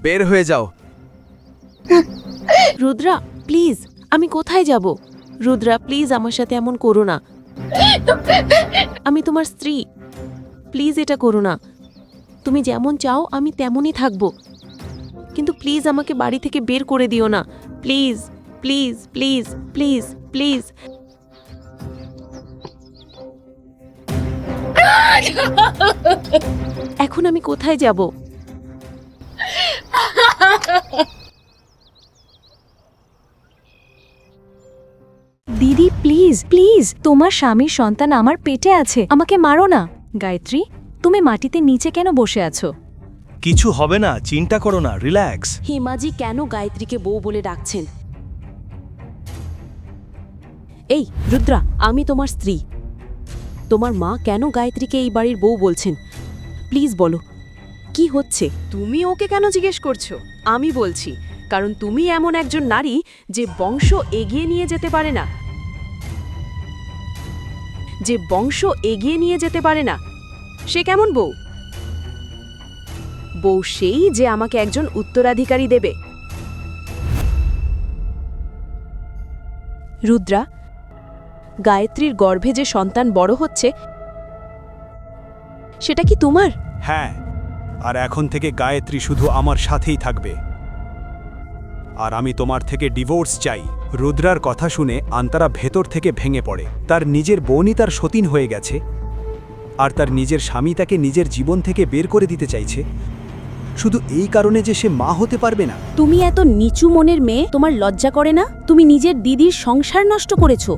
বের হয়ে যাও। রুদ্রা প্লিজ, আমি কোথায় যাব? রুদ্রা প্লিজ আমার সাথে এমন করো না। আমি তোমার স্ত্রী, প্লিজ এটা করো না। তুমি যেমন চাও আমি তেমনই থাকবো, কিন্তু প্লিজ আমাকে বাড়ি থেকে বের করে দিও না। Please please please please please. এখন আমি কোথায় যাব? দিদি প্লিজ প্লিজ, তোমার স্বামীর সন্তান আমার পেটে আছে, আমাকে মারো না। গায়ত্রী, তুমি মাটিতে নিচে কেন বসে আছো? কিছু হবে না, চিন্তা করো না, রিল্যাক্স। হিমাজি কেন গায়ত্রীকে বউ বলে ডাকছেন? এই রুদ্রা, আমি তোমার স্ত্রী। তোমার মা কেন গায়ত্রীকে এই বাড়ির বউ বলছেন? প্লিজ বলো, কি হচ্ছে? তুমি ওকে কেন জিজ্ঞেস করছো? আমি বলছি, কারণ তুমি এমন একজন নারী যে বংশ এগিয়ে নিয়ে যেতে পারে না, সে কেমন বউ? বউ সেই যে আমাকে একজন উত্তরাধিকারী দেবে। রুদ্রা, গায়ত্রীর গর্ভে যে সন্তান বড় হচ্ছে সেটা কি তোমার? হ্যাঁ, আর এখন থেকে গায়ত্রী শুধু আমার সাথেই থাকবে। আর আমি তোমার থেকে ডিভোর্স চাই। রুদ্রার কথা শুনে আন্তারা ভেতর থেকে ভেঙে পড়ে। তার নিজের বোনই তার সতীন হয়ে গেছে, আর তার নিজের স্বামী তাকে নিজের জীবন থেকে বের করে দিতে চাইছে শুধু এই কারণে যে সে মা হতে পারবে না। তুমি এত নিচু মনের মেয়ে, তোমার লজ্জা করে না? তুমি নিজের দিদির সংসার নষ্ট করেছো।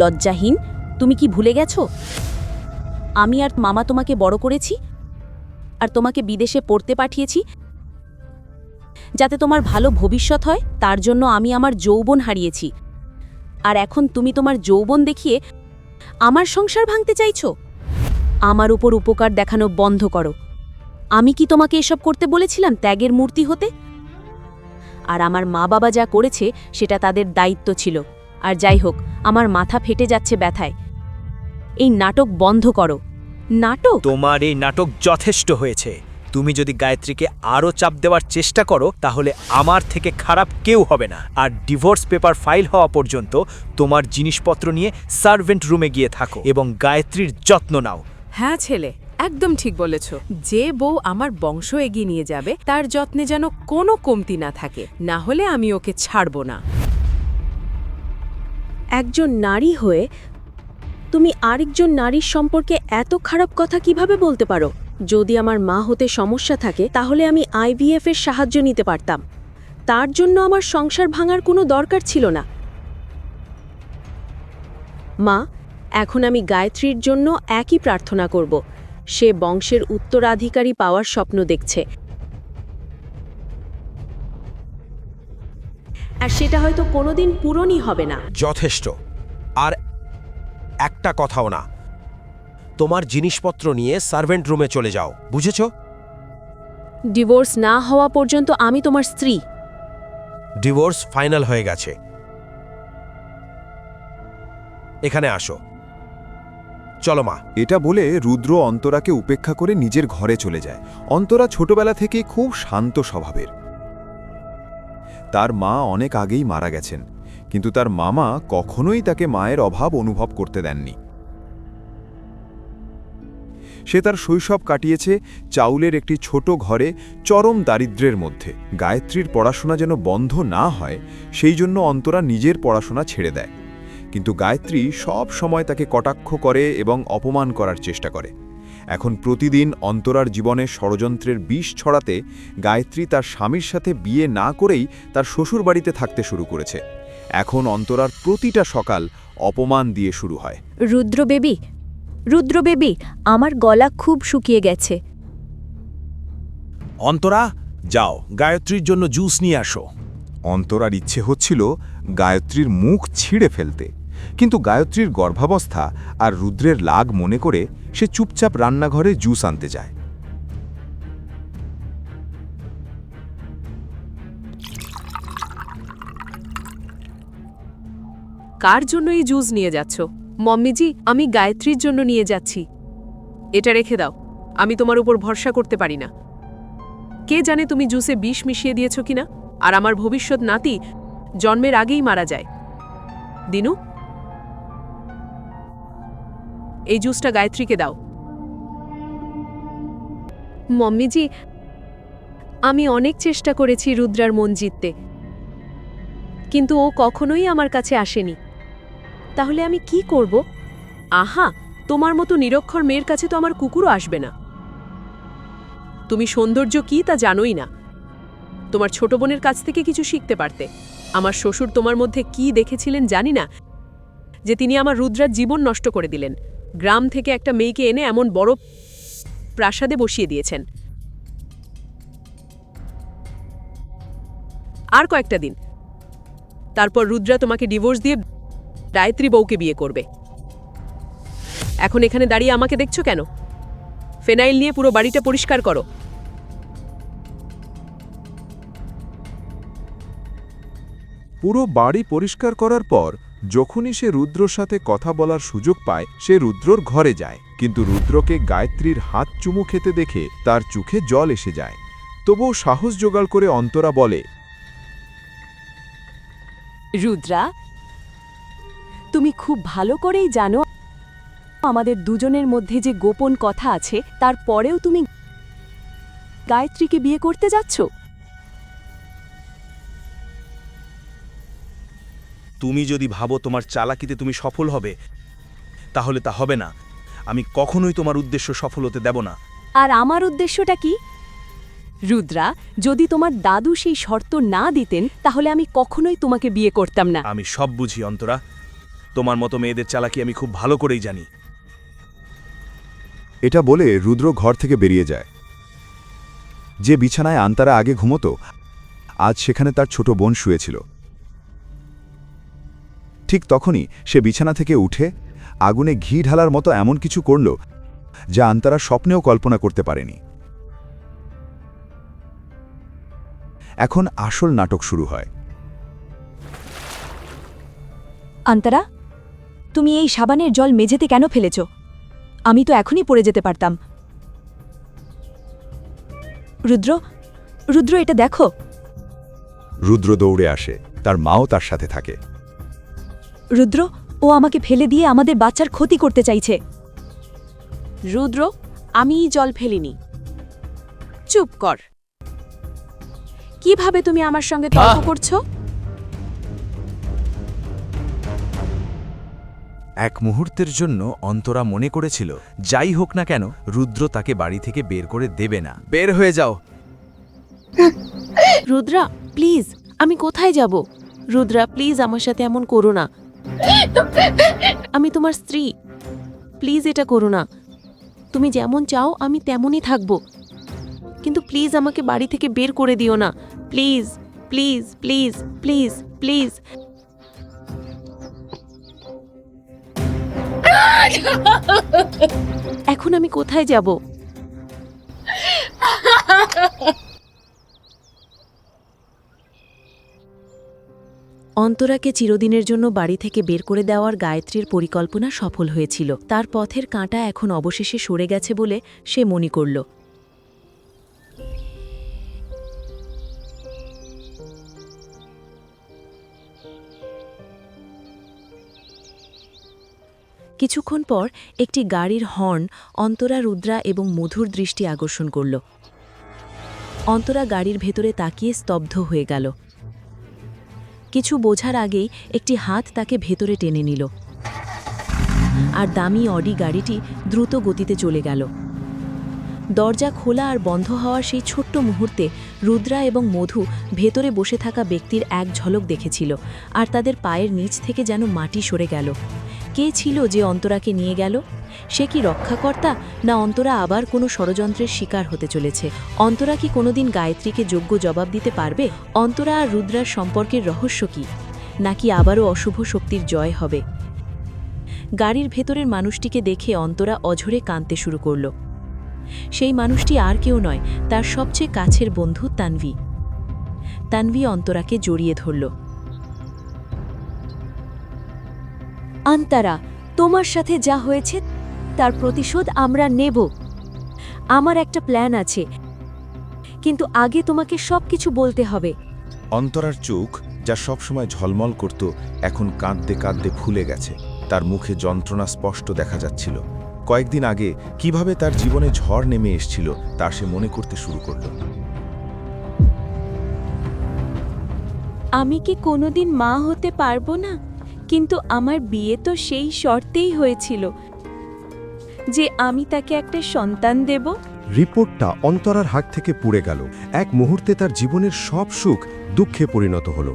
লজ্জাহীন, তুমি কি ভুলে গেছো আমি আর মামা তোমাকে বড় করেছি আর তোমাকে বিদেশে পড়তে পাঠিয়েছি যাতে তোমার ভালো ভবিষ্যৎ হয়? তার জন্য আমি আমার যৌবন হারিয়েছি, আর এখন তুমি তোমার যৌবন দেখিয়ে আমার সংসার ভাঙতে চাইছো? আমার উপর উপকার দেখানো বন্ধ করো। আমি কি তোমাকে এসব করতে বলেছিলাম ত্যাগের মূর্তি হতে? আর আমার মা বাবা যা করেছে সেটা তাদের দায়িত্ব ছিল। আর যাই হোক, আমার মাথা ফেটে যাচ্ছে ব্যথায়। এই নাটক বন্ধ করো। নাটক? তোমার এই নাটক যথেষ্ট হয়েছে। তুমি যদি গায়ত্রীকে আরও চাপ দেওয়ার চেষ্টা করো তাহলে আমার থেকে খারাপ কেউ হবে না। আর ডিভোর্স পেপার ফাইল হওয়া পর্যন্ত তোমার জিনিসপত্র নিয়ে সার্ভেন্ট রুমে গিয়ে থাকো এবং গায়ত্রীর যত্ন নাও। হ্যাঁ ছেলে, একদম ঠিক বলেছ। যে বউ আমার বংশ এগিয়ে নিয়ে যাবে তার যত্নে যেন কোনো কমতি না থাকে, না হলে আমি ওকে ছাড়ব না। একজন নারী হয়ে তুমি আরেকজন নারীর সম্পর্কে এত খারাপ কথা কিভাবে বলতে পারো? যদি আমার মা হতে সমস্যা থাকে তাহলে আমি IVF এর সাহায্য নিতে পারতাম। তার জন্য আমার সংসার ভাঙার কোনো দরকার ছিল না। মা, এখন আমি গায়ত্রীর জন্য একই প্রার্থনা করব। সে বংশের উত্তরাধিকারী পাওয়ার স্বপ্ন দেখছে, আর সেটা হয়তো কোনোদিন পূরণই হবে না। যথেষ্ট। আর একটা কথাও না। তোমার জিনিসপত্র নিয়ে সার্ভেন্ট রুমে চলে যাও, বুঝেছো? ডিভোর্স না হওয়া পর্যন্ত আমি তোমার স্ত্রী। ডিভোর্স ফাইনাল হয়ে গেছে। এখানে আসো। চলো মা। এটা বলে রুদ্র অন্তরাকে উপেক্ষা করে নিজের ঘরে চলে যায়। অন্তরা ছোটবেলা থেকে খুব শান্ত স্বভাবের। তার মা অনেক আগেই মারা গেছেন, কিন্তু তার মামা কখনোই তাকে মায়ের অভাব অনুভব করতে দেননি। সে তার শৈশব কাটিয়েছে চাউলের একটি ছোট ঘরে চরম দারিদ্র্যের মধ্যে। গায়ত্রীর পড়াশোনা যেন বন্ধ না হয় সেই জন্য অন্তরা নিজের পড়াশোনা ছেড়ে দেয়, কিন্তু গায়ত্রী সব সময় তাকে কটাক্ষ করে এবং অপমান করার চেষ্টা করে। এখন প্রতিদিন অন্তরার জীবনে ষড়যন্ত্রের বিষ ছড়াতে গায়ত্রী তার স্বামীর সাথে বিয়ে না করেই তার শ্বশুর বাড়িতে থাকতে শুরু করেছে। এখন অন্তরার প্রতিটা সকাল অপমান দিয়ে শুরু হয়। রুদ্র বেবি, আমার গলা খুব শুকিয়ে গেছে। অন্তরা, যাও গায়ত্রীর জন্য জুস নিয়ে আসো। অন্তরার ইচ্ছে হচ্ছিল গায়ত্রীর মুখ ছিঁড়ে ফেলতে, কিন্তু গায়ত্রীর গর্ভাবস্থা আর রুদ্রের লাগ মনে করে সে চুপচাপ রান্নাঘরে জুস আনতে যায়। কার জন্য এই জুস নিয়ে যাচ্ছ? মম্মিজি, আমি গায়ত্রীর জন্য নিয়ে যাচ্ছি। এটা রেখে দাও, আমি তোমার উপর ভরসা করতে পারি না। কে জানে তুমি জুসে বিষ মিশিয়ে দিয়েছো কিনা, আর আমার ভবিষ্যৎ নাতি জন্মের আগেই মারা যায়। দিনু, এই জুসটা গায়ত্রীকে দাও। মম্মিজি, আমি অনেক চেষ্টা করেছি রুদ্রার মন জিততে, কিন্তু ও কখনোই আমার কাছে আসেনি। তাহলে আমি কি করব? আহা, তোমার মতো নিরক্ষর মেয়ের কাছে তো আমার কুকুরও আসবে না। তুমি সৌন্দর্য কি তা জানোই না। তোমার ছোট বোনের কাছ থেকে কিছু শিখতে পারতে। আমার শ্বশুর তোমার মধ্যে কি দেখেছিলেন জানি না, যে তিনি আমার রুদ্রার জীবন নষ্ট করে দিলেন। গ্রাম থেকে একটা মেয়েকে এনে এমন বড় প্রাসাদে বসিয়ে দিয়েছেন। আর কয়েকটা দিন, তারপর রুদ্রা তোমাকে ডিভোর্স দিয়ে গায়ত্রী বউকে বিয়ে করবে। এখন এখানে দাঁড়িয়ে আমাকে দেখছো কেন? ফেনাইল নিয়ে পুরো বাড়িটা পরিষ্কার করো। পুরো বাড়ি পরিষ্কার করার পর যখনই সে রুদ্রর সাথে কথা বলার সুযোগ পায়, সে রুদ্রর ঘরে যায়। কিন্তু রুদ্রকে গায়ত্রীর হাত চুমু খেতে দেখে তার চোখে জল এসে যায়। তবুও সাহস জোগাড় করে অন্তরা বলে, রুদ্রা, তুমি খুব ভালো করেই জানো আমাদের দুজনের মধ্যে যে গোপন কথা আছে, তারপরেও তুমি গায়ত্রীকে বিয়ে করতে যাচ্ছ। তুমি যদি ভাবো তোমার চালাকিতে তুমি সফল হবে, তাহলে তা হবে না। আমি কখনোই তোমার উদ্দেশ্য সফল হতে দেব না। আর আমার উদ্দেশ্যটা কি? রুদ্রা, যদি তোমার দাদু সেই শর্ত না দিতেন, তাহলে আমি কখনোই তোমাকে বিয়ে করতাম না। আমি সব বুঝি অন্তরা, তোমার মতো মেয়েদের চালাকি আমি খুব ভালো করেই জানি। এটা বলে রুদ্র ঘর থেকে বেরিয়ে যায়। যে বিছানায় আন্তারা আগে ঘুমতো, আজ সেখানে তার ছোট বোন শুয়েছিল। ঠিক তখনই সে বিছানা থেকে উঠে আগুনে ঘি ঢালার মতো এমন কিছু করল যা আন্তারা স্বপ্নেও কল্পনা করতে পারেনি। এখন আসল নাটক শুরু হয়। আন্তারা, তুমি এই সাবানের জল মেঝেতে কেন ফেলেছ? আমি তো এখনই পড়ে যেতে পারতাম। রুদ্র, রুদ্র, এটা দেখো। রুদ্র দৌড়ে আসে, তার মাও তার সাথে থাকে। রুদ্র, ও আমাকে ফেলে দিয়ে আমাদের বাচ্চার ক্ষতি করতে চাইছে। রুদ্র, আমি জল ফেলিনি। চুপ কর। কিভাবে তুমি আমার সঙ্গে তর্ক করছো? এক মুহূর্তের জন্য অন্তরা মনে করেছিল, যাই হোক না কেন রুদ্র তাকে বাড়ি থেকে বের করে দেবে না। বের হয়ে যাও। রুদ্রা, প্লিজ, আমি কোথায় যাব? রুদ্রা, প্লিজ আমার সাথে এমন করো না। আমি তোমার স্ত্রী, প্লিজ এটা করো না। তুমি যেমন চাও আমি তেমনই থাকব, কিন্তু প্লিজ আমাকে বাড়ি থেকে বের করে দিও না। Please, please, please, please, please. এখন আমি কোথায় যাব? অন্তরাকে চিরদিনের জন্য বাড়ি থেকে বের করে দেওয়ার গায়ত্রীর পরিকল্পনা সফল হয়েছিল। তার পথের কাঁটা এখন অবশেষে সরে গেছে বলে সে মনে করল। কিছুক্ষণ পর একটি গাড়ির হর্ন অন্তরা, রুদ্রা এবং মধুর দৃষ্টি আকর্ষণ করল। অন্তরা গাড়ির ভেতরে তাকিয়ে স্তব্ধ হয়ে গেল। কিছু বোঝার আগেই একটি হাত তাকে ভেতরে টেনে নিল, আর দামি অডি গাড়িটি দ্রুত গতিতে চলে গেল। দরজা খোলা আর বন্ধ হওয়ার সেই ছোট্ট মুহূর্তে রুদ্রা এবং মধু ভেতরে বসে থাকা ব্যক্তির এক ঝলক দেখেছিল, আর তাদের পায়ের নিচ থেকে যেন মাটি সরে গেল। কে ছিল যে অন্তরাকে নিয়ে গেল? সে কি রক্ষাকর্তা, না অন্তরা আবার কোনো ষড়যন্ত্রের শিকার হতে চলেছে? অন্তরা কি কোনোদিন গায়ত্রীকে যোগ্য জবাব দিতে পারবে? অন্তরা আর রুদ্রার সম্পর্কের রহস্য কি? নাকি আবারও অশুভ শক্তির জয় হবে? গাড়ির ভেতরের মানুষটিকে দেখে অন্তরা অঝরে কাঁদতে শুরু করল। সেই মানুষটি আর কেউ নয়, তার সবচেয়ে কাছের বন্ধু তানভি। তানভি অন্তরাকে জড়িয়ে ধরল। আন্তারা, তোমার সাথে যা হয়েছে তার প্রতিশোধ আমরা নেব। আমার একটা প্ল্যান আছে, কিন্তু আগে তোমাকে সবকিছু বলতে হবে। অন্তরার চোখ, যা সবসময় ঝলমল করত, এখন কাঁদতে কাঁদতে ফুলে গেছে। তার মুখে যন্ত্রণা স্পষ্ট দেখা যাচ্ছিল। কয়েকদিন আগে কিভাবে তার জীবনে ঝড় নেমে এসেছিল তা সে মনে করতে শুরু করল। আমি কি কোনোদিন মা হতে পারবো না? কিন্তু আমার বিয়ে তো সেই শর্তেই হয়েছিল যে আমি তাকে একটা সন্তান দেব। রিপোর্টটা অন্তরার হাত থেকে পুড়ে গেল। এক মুহূর্তে তার জীবনের সব সুখ দুঃখে পরিণত হলো।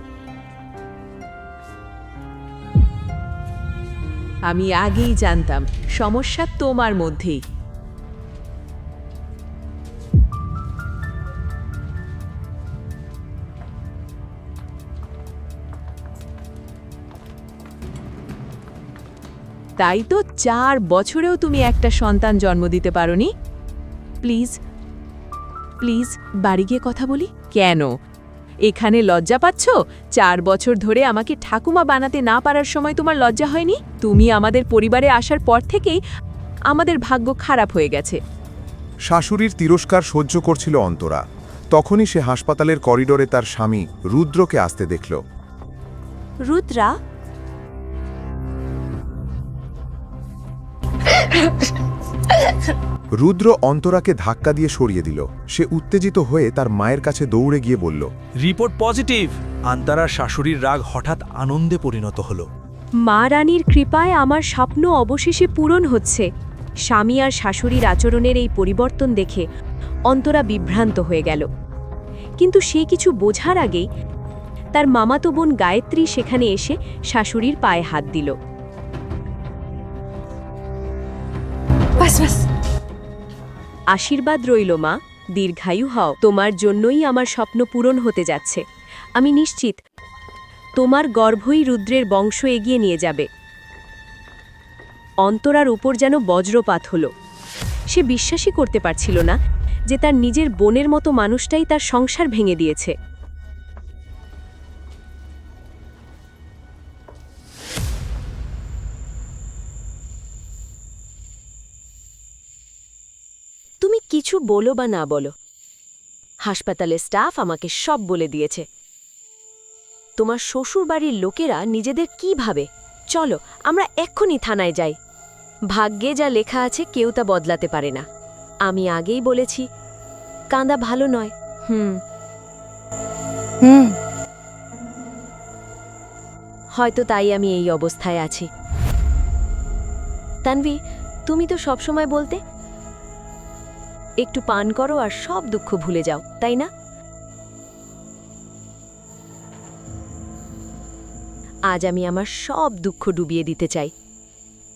আমি আগেই জানতাম সমস্যা তোমার মধ্যেই। তাই তো 4 বছরেও তুমি একটা সন্তান জন্ম দিতে পারোনি। প্লিজ প্লিজ বাড়ি গিয়ে কথা বলি। কেন এখানে লজ্জা পাচ্ছ? 4 বছর ধরে আমাকে ঠাকুমা বানাতে না পারার সময় তোমার লজ্জা হয়নি? তুমি আমাদের পরিবারে আসার পর থেকেই আমাদের ভাগ্য খারাপ হয়ে গেছে। শাশুড়ির তিরস্কার সহ্য করছিল অন্তরা। তখনই সে হাসপাতালের করিডোরে তার স্বামী রুদ্রকে আসতে দেখল। রুদ্রা, রুদ্র অন্তরাকে ধাক্কা দিয়ে সরিয়ে দিল। সে উত্তেজিত হয়ে তার মায়ের কাছে দৌড়ে গিয়ে বলল, রিপোর্ট পজিটিভ। আন্তারার শাশুড়ির রাগ হঠাৎ আনন্দে পরিণত হলো। মা রানীর কৃপায় আমার স্বপ্ন অবশেষে পূরণ হচ্ছে। স্বামী আর শাশুড়ির আচরণের এই পরিবর্তন দেখে অন্তরা বিভ্রান্ত হয়ে গেল। কিন্তু সে কিছু বোঝার আগেই তার মামাতো বোন গায়ত্রী সেখানে এসে শাশুড়ির পায়ে হাত দিল। আশীর্বাদ রইল মা, দীর্ঘায়ু হও। তোমার জন্যই আমার স্বপ্ন পূরণ হতে যাচ্ছে। আমি নিশ্চিত তোমার গর্ভই রুদ্রের বংশ এগিয়ে নিয়ে যাবে। অন্তরার উপর যেন বজ্রপাত হলো। সে বিশ্বাসই করতে পারছিল না যে তার নিজের বোনের মতো মানুষটাই তার সংসার ভেঙে দিয়েছে। তুমি কিছু বলো বা না বলো, হাসপাতালের স্টাফ আমাকে সব বলে দিয়েছে। তোমার শ্বশুরবাড়ির লোকেরা নিজেদের কি ভাবে। চলো আমরা এক্ষুনি থানায় যাই। ভাগ্যে যা লেখা আছে কেউ তা বদলাতে পারে না। আমি আগেই বলেছি, কাঁদা ভালো নয়। হয়তো তাই আমি এই অবস্থায় আছি। তানভি, তুমি তো সবসময় বলতে একটু পান করো আর সব দুঃখ ভুলে যাও, তাই না? আজ আমি আমার সব দুঃখ ডুবিয়ে দিতে চাই।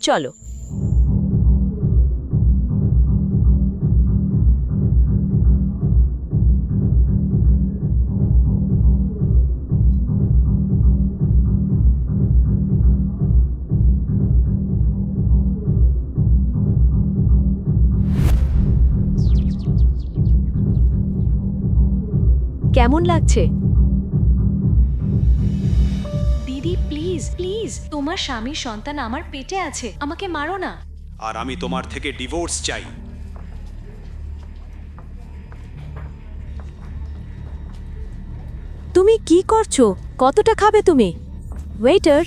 চলো। কেমন লাগছে? দিদি প্লিজ প্লিজ, তোমার স্বামীর সন্তান আমার পেটে আছে, আমাকে মারো না। আর আমি তোমার থেকে ডিভোর্স চাই। তুমি কি করছো? কতটা খাবে তুমি? ওয়েটার,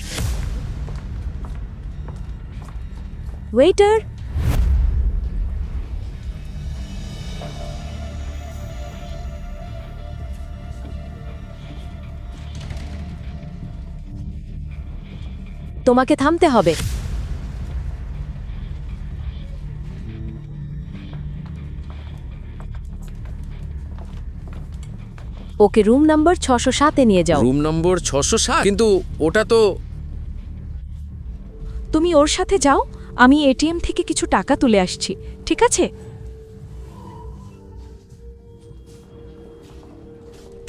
ওয়েটার, তোমাকে থামতে হবে। ওকে রুম নাম্বার 607-এ নিয়ে যাও। Room number 607? কিন্তু ওটা তো... তুমি ওর সাথে যাও, আমি এটিএম থেকে কিছু টাকা তুলে আসছি, ঠিক আছে?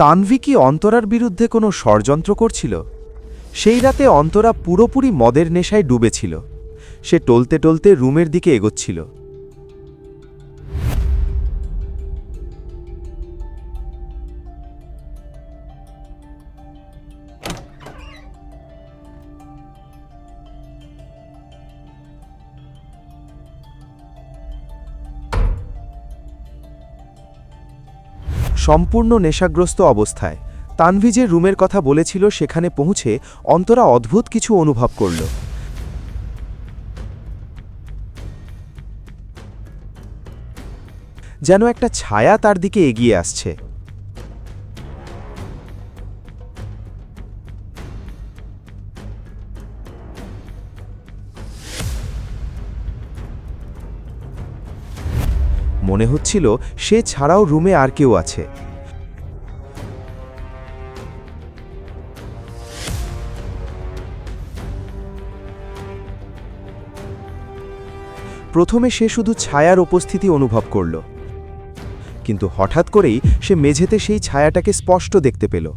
তানভি কি অন্তরার বিরুদ্ধে কোনো ষড়যন্ত্র করছিল? সেই রাতে অন্তরা পুরোপুরি মদের নেশায় ডুবেছিল। সে টলতে টলতে রুমের দিকে এগোচ্ছিল। সম্পূর্ণ নেশাগ্রস্ত অবস্থায়। তানভি যে রুমের কথা বলেছিল সেখানে পৌঁছে অন্তরা অদ্ভুত কিছু অনুভব করল। যেন একটা ছায়া তার দিকে এগিয়ে আসছে। মনে হচ্ছিল সে ছাড়াও রুমে আর কেউ আছে। প্রথমে সে শুধু ছায়ার উপস্থিতি অনুভব করল, কিন্তু হঠাৎ করেই সে মেঝেতে সেই ছায়াটাকে স্পষ্ট দেখতে পেল।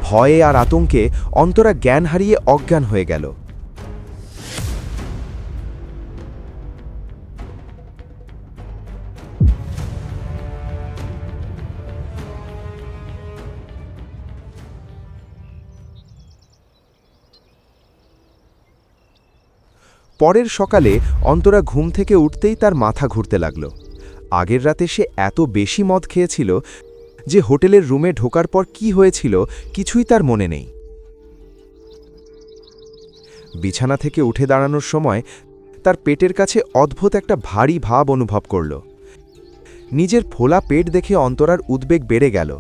ভয়ে আর আতঙ্কে অন্তরা জ্ঞান হারিয়ে অজ্ঞান হয়ে গেল। পরের সকালে অন্তরা ঘুম থেকে উঠতেই তার মাথা ঘুরতে লাগল। আগের রাতে সে এত বেশি মদ খেয়েছিল যে হোটেলের রুমে ঢোকার পর কি হয়েছিল কিছুই তার মনে নেই। বিছানা থেকে উঠে দাঁড়ানোর সময় তার পেটের কাছে অদ্ভুত একটা ভারী ভাব অনুভব করল। নিজের ফোলা পেট দেখে অন্তরার উদ্বেগ বেড়ে গেল।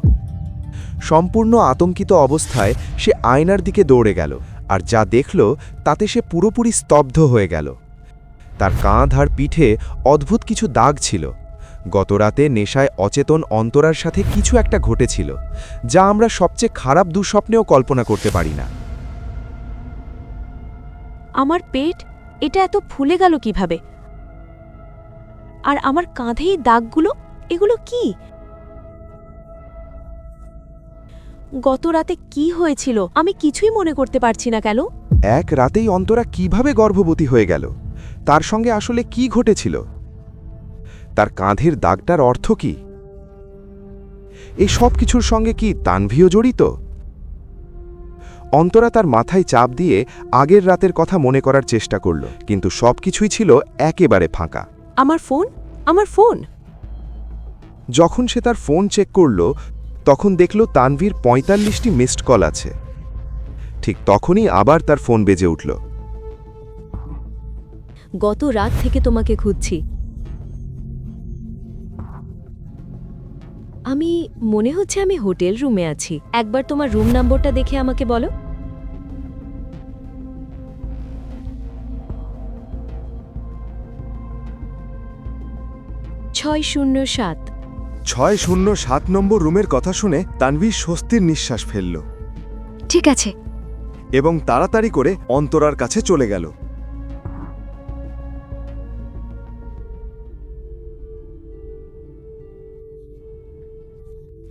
সম্পূর্ণ আতঙ্কিত অবস্থায় সে আয়নার দিকে দৌড়ে গেল, আর যা দেখল তাতে সে পুরোপুরি স্তব্ধ হয়ে গেল। তার কাঁধ আর পিঠে অদ্ভুত কিছু দাগ ছিল। গতরাতে নেশায় অচেতন অন্তরার সাথে কিছু একটা ঘটেছিল, যা আমরা সবচেয়ে খারাপ দুঃস্বপ্নেও কল্পনা করতে পারি না। আমার পেট এটা এত ফুলে গেল কিভাবে? আর আমার কাঁধেই দাগগুলো, এগুলো কি? গত রাতে কি হয়েছিল আমি কিছুই মনে করতে পারছি না কেন? এক রাতেই অন্তরা কিভাবে গর্ভবতী হয়ে গেল? তার সঙ্গে আসলে কি ঘটেছিল? তার কাঁধের দাগটার অর্থ কি? এই সব কিছুর সঙ্গে কি তানভিও জড়িত? অন্তরা তার মাথায় চাপ দিয়ে আগের রাতের কথা মনে করার চেষ্টা করল, কিন্তু সবকিছুই ছিল একেবারে ফাঁকা। আমার ফোন, আমার ফোন! যখন সে তার ফোন চেক করল তখন দেখল তানভীর ৪৫টি মিসড কল আছে। ঠিক তখনই আবার তার ফোন বেজে উঠল। গত রাত থেকে তোমাকে খুঁজছি। আমি মনে হচ্ছে আমি হোটেল রুমে আছি। একবার তোমার রুম নম্বরটা দেখে আমাকে বলো। $607। 607 নম্বর রুমের কথা শুনে তানভী স্বস্তির নিঃশ্বাস ফেলল ঠিক আছে। এবং তাড়াতাড়ি করে অন্তরার কাছে চলে গেল।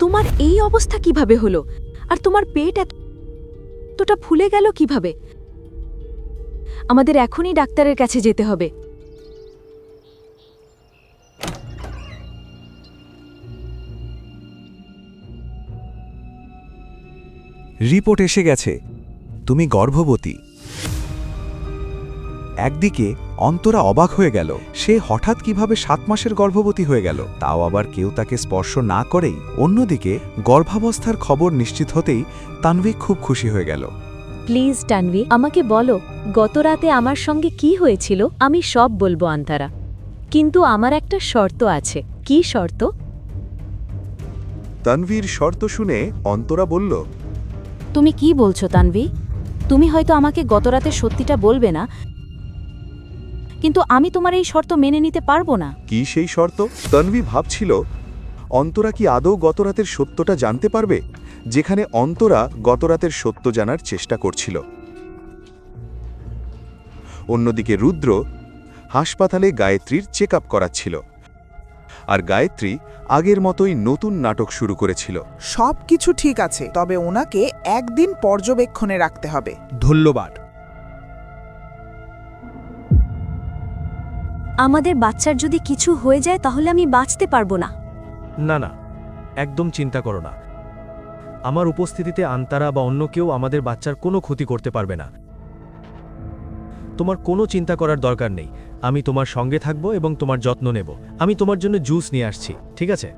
তোমার এই অবস্থা কিভাবে হলো? আর তোমার পেট এতটা ফুলে গেল কিভাবে? আমাদের এখনই ডাক্তারের কাছে যেতে হবে। রিপোর্ট এসে গেছে, তুমি গর্ভবতী। একদিকে অন্তরা অবাক হয়ে গেল, সে হঠাৎ কিভাবে 7 মাসের গর্ভবতী হয়ে গেল, তাও আবার কেউ তাকে স্পর্শ না করেই। অন্যদিকে গর্ভাবস্থার খবর নিশ্চিত হতেই তানভী খুব খুশি হয়ে গেল। প্লিজ তানভি, আমাকে বলো গত রাতে আমার সঙ্গে কি হয়েছিল। আমি সব বলবো আন্তারা, কিন্তু আমার একটা শর্ত আছে। কি শর্ত? তানভীর শর্ত শুনে অন্তরা বলল, তুমি কি বলছো তানভি? তুমি হয়তো আমাকে গতরাতে সত্যিটা বলবে না, কিন্তু আমি তোমার এই শর্ত মেনে নিতে পারবো না। কি সেই শর্ত? তানভী ভাবছিল অন্তরা কি আদৌ গতরাতের সত্যটা জানতে পারবে, যেখানে অন্তরা গতরাতের সত্য জানার চেষ্টা করছিল। অন্যদিকে রুদ্র হাসপাতালে গায়ত্রীর চেক আপ করাচ্ছিল, আর গায়ত্রী আগের মতোই নতুন নাটক শুরু করেছিল। সব কিছু ঠিক আছে, তবে ওনাকে একদিন পর্যবেক্ষণে রাখতে হবে। ধন্যবাদ। আমাদের বাচ্চার যদি কিছু হয়ে যায় তাহলে আমি বাঁচতে পারবো না। না না, একদম চিন্তা করো না। আমার উপস্থিতিতে আন্তারা বা অন্য কেউ আমাদের বাচ্চার কোনো ক্ষতি করতে পারবে না। তোমার কোনো চিন্তা করার দরকার নেই। আমি তোমার সঙ্গে থাকব এবং তোমার যত্ন নেব। আমি তোমার জন্য জুস নিয়ে আসছি, ঠিক আছে?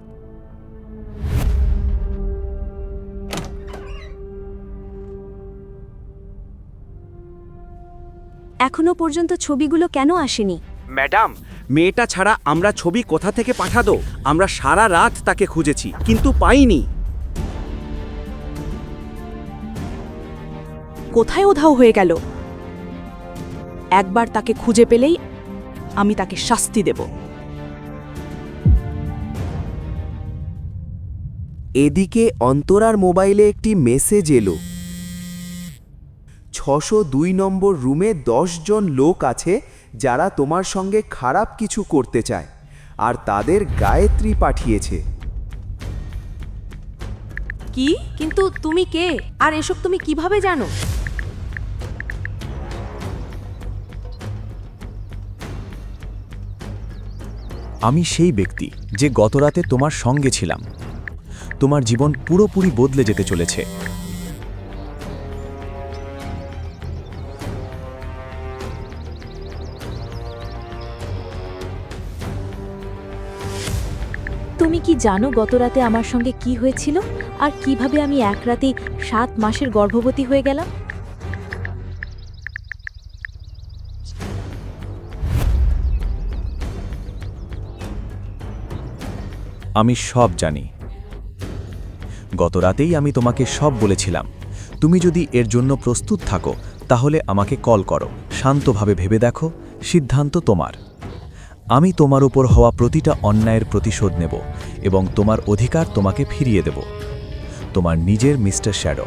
এখনো পর্যন্ত ছবিগুলো কেন আসেনি? ম্যাডাম, মেয়েটা ছাড়া আমরা ছবি কোথা থেকে পাঠাবো? আমরা সারা রাত তাকে খুঁজেছি কিন্তু পাইনি। কোথায় উধাও হয়ে গেল? একবার তাকে খুঁজে পেলেই আমি তাকে শাস্তি দেব। এদিকে অন্তরার মোবাইলে একটি মেসেজ এলো। 602 নম্বর রুমে 10 জন লোক আছে যারা তোমার সঙ্গে খারাপ কিছু করতে চায়, আর তাদের গায়ত্রী পাঠিয়েছে। কি? কিন্তু তুমি কে? আর এসব তুমি কিভাবে জানো? আমি সেই ব্যক্তি যে গতরাতে তোমার সঙ্গে ছিলাম। তোমার জীবন পুরোপুরি বদলে যেতে চলেছে। তুমি কি জানো গতরাতে আমার সঙ্গে কি হয়েছিল আর কিভাবে আমি এক রাতেই 7 মাসের গর্ভবতী হয়ে গেলাম? আমি সব জানি। গতরাতেই আমি তোমাকে সব বলেছিলাম। তুমি যদি এর জন্য প্রস্তুত থাকো তাহলে আমাকে কল করো। শান্তভাবে ভেবে দেখো, সিদ্ধান্ত তোমার। আমি তোমার উপর হওয়া প্রতিটা অন্যায়ের প্রতিশোধ নেব এবং তোমার অধিকার তোমাকে ফিরিয়ে দেব। তোমার নিজের মিস্টার শ্যাডো।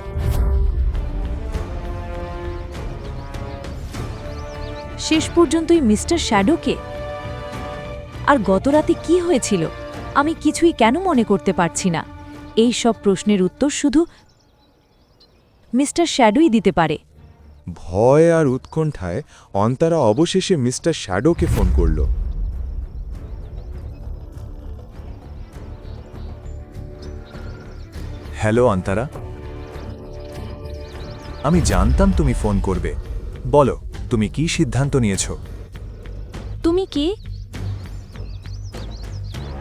শেষ পর্যন্তই মিস্টার শ্যাডোকে? আর গতরাতে কি হয়েছিল আমি কিছুই কেন মনে করতে পারছি না? এই সব প্রশ্নের উত্তর শুধু মিস্টার শ্যাডোই দিতে পারে। ভয় আর উৎকণ্ঠায় অন্তরা অবশেষে মিস্টার শ্যাডোকে ফোন করল। হ্যালো অন্তরা, আমি জানতাম তুমি ফোন করবে। বলো, তুমি কি সিদ্ধান্ত নিয়েছো? তুমি কি?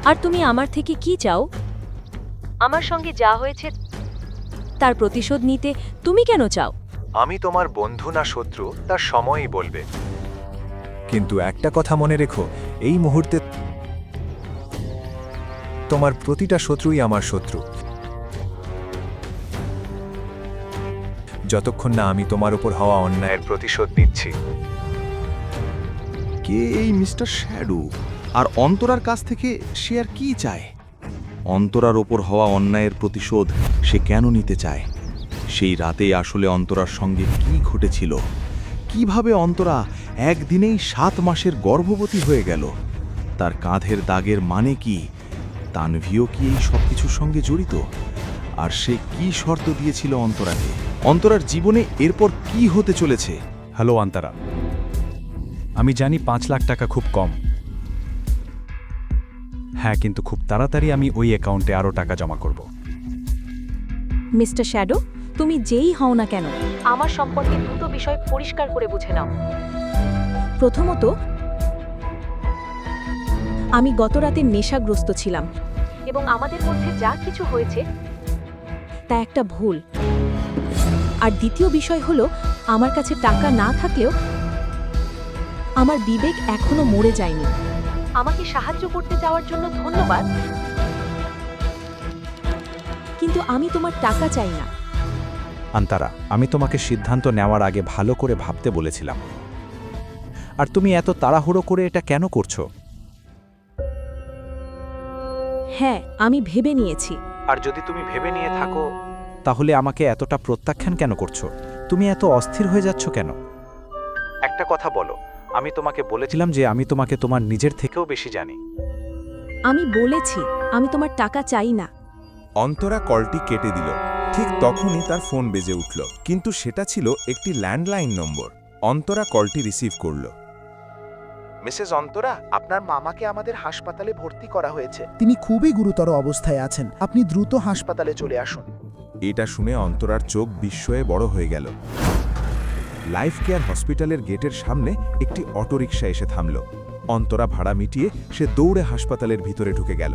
আর তুমি আমার থেকে কি চাও? আমার সঙ্গে যা হয়েছে তার প্রতিশোধ নিতে তুমি কেন চাও? আমি তোমার বন্ধু না শত্রু তার সময়ই বলবে। কিন্তু একটা কথা মনে রেখো, এই মুহূর্তে তোমার প্রতিটা শত্রুই আমার শত্রু। যতক্ষণ না আমি তোমার উপর হওয়া অন্যায়ের প্রতিশোধ নিচ্ছি। কে এই মিস্টার শ্যাডো? আর অন্তরার কাছ থেকে সে আর কি চায়? অন্তরার ওপর হওয়া অন্যায়ের প্রতিশোধ সে কেন নিতে চায়? সেই রাতেই আসলে অন্তরার সঙ্গে কি ঘটেছিল? কিভাবে অন্তরা একদিনেই 7 মাসের গর্ভবতী হয়ে গেল? তার কাঁধের দাগের মানে কি? তানভীও কি এই সব কিছুর সঙ্গে জড়িত? আর সে কি শর্ত দিয়েছিল অন্তরাকে? অন্তরার জীবনে এরপর কি হতে চলেছে? হ্যালো অন্তরা, আমি জানি 5 লাখ টাকা খুব কম। হ্যাঁ, কিন্তু খুব তাড়াতাড়ি আমি ওই অ্যাকাউন্টে আরও টাকা জমা করব। মিস্টার শ্যাডো, তুমি যেই হও না কেন আমার সম্পর্কে দুটো বিষয় পরিষ্কার করে বুঝে নাও। প্রথমত, আমি গতরাতে নেশাগ্রস্ত ছিলাম এবং আমাদের মধ্যে যা কিছু হয়েছে তা একটা ভুল। আর দ্বিতীয় বিষয় হলো, আমার কাছে টাকা না থাকলেও আমার বিবেক এখনো মরে যায়নি। আমাকে সাহায্য করতে যাওয়ার জন্য ধন্যবাদ, কিন্তু আমি তোমার টাকা চাই না। অন্তরা, আমি তোমাকে সিদ্ধান্ত নেওয়ার আগে ভালো করে ভাবতে বলেছিলাম। আর তুমি এত তাড়াহুড়ো করে এটা কেন করছো? হ্যাঁ, আমি ভেবে নিয়েছি। আর যদি তুমি ভেবে নিয়ে থাকো, তাহলে আমাকে এতটা প্রত্যাখ্যান কেন করছো? তুমি এত অস্থির হয়ে যাচ্ছ কেন? একটা কথা বলো, আমি তোমাকে বলেছিলাম যে আমি তোমাকে তোমার নিজের থেকেও বেশি জানি। আমি বলেছি আমি তোমার টাকা চাই না। অন্তরা কলটি কেটে দিল। ঠিক তখনই তার ফোন বেজে উঠল, কিন্তু সেটা ছিল একটি ল্যান্ডলাইন নম্বর। অন্তরা কলটি রিসিভ করল। মিসেস অন্তরা, আপনার মামাকে আমাদের হাসপাতালে ভর্তি করা হয়েছে। তিনি খুবই গুরুতর অবস্থায় আছেন। আপনি দ্রুত হাসপাতালে চলে আসুন। এটা শুনে অন্তরার চোখ বিস্ময়ে বড় হয়ে গেল। লাইফ কেয়ার হসপিটালের গেটের সামনে একটি অটোরিকশা এসে থামল। অন্তরা ভাড়া মিটিয়ে সে দৌড়ে হাসপাতালের ভিতরে ঢুকে গেল।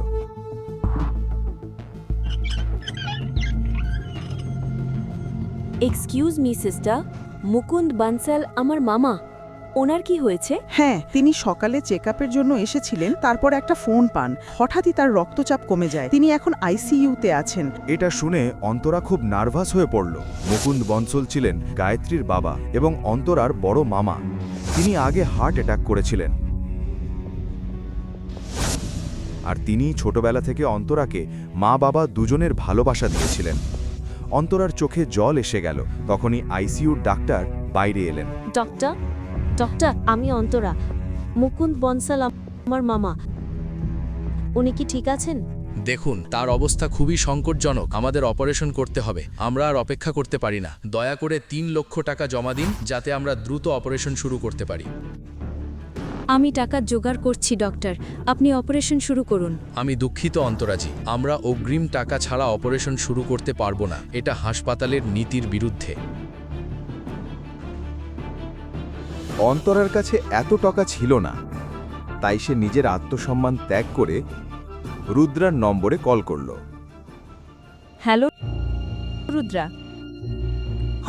Excuse me sister, Mukund Bansal আমার মামা, ওনার কি হয়েছে? হ্যাঁ, তিনি সকালে চেকআপের জন্য এসেছিলেন, তারপর একটা ফোন পান। হঠাৎই তার রক্তচাপ কমে যায়, তিনি এখন আইসিইউতে আছেন। এটা শুনে অন্তরা খুব নার্ভাস হয়ে পড়ল। মুকুন্দ বনসল ছিলেন গায়ত্রীর বাবা এবং অন্তরার বড় মামা। তিনি আগে হার্ট অ্যাটাক করেছিলেন, আর তিনি ছোটবেলা থেকে অন্তরাকে মা বাবা দুজনের ভালোবাসা দিয়েছিলেন। অন্তরার চোখে জল এসে গেল। তখনই আইসিইউর ডাক্তার বাইরে এলেন। ডক্টর, আমি অন্তরা, মুকুন্দ বনসাল আমার মামা, উনি কি ঠিক আছেন? দেখুন, তার অবস্থা খুবই সংকটজনক। আমাদের অপারেশন করতে হবে। আমরা আর অপেক্ষা করতে পারি না। দয়া করে 3 লক্ষ টাকা জমা দিন, যাতে আমরা দ্রুত অপারেশন শুরু করতে পারি। আমি টাকা জোগাড় করছি ডক্টর, আপনি অপারেশন শুরু করুন। আমি দুঃখিত অন্তরাজি, আমরা অগ্রিম টাকা ছাড়া অপারেশন শুরু করতে পারবো না। এটা হাসপাতালের নীতির বিরুদ্ধে। অন্তরার কাছে এত টাকা ছিল না, তাই সে নিজের আত্মসম্মান ত্যাগ করে রুদ্রার নম্বরে কল করল। হ্যালো রুদ্রা,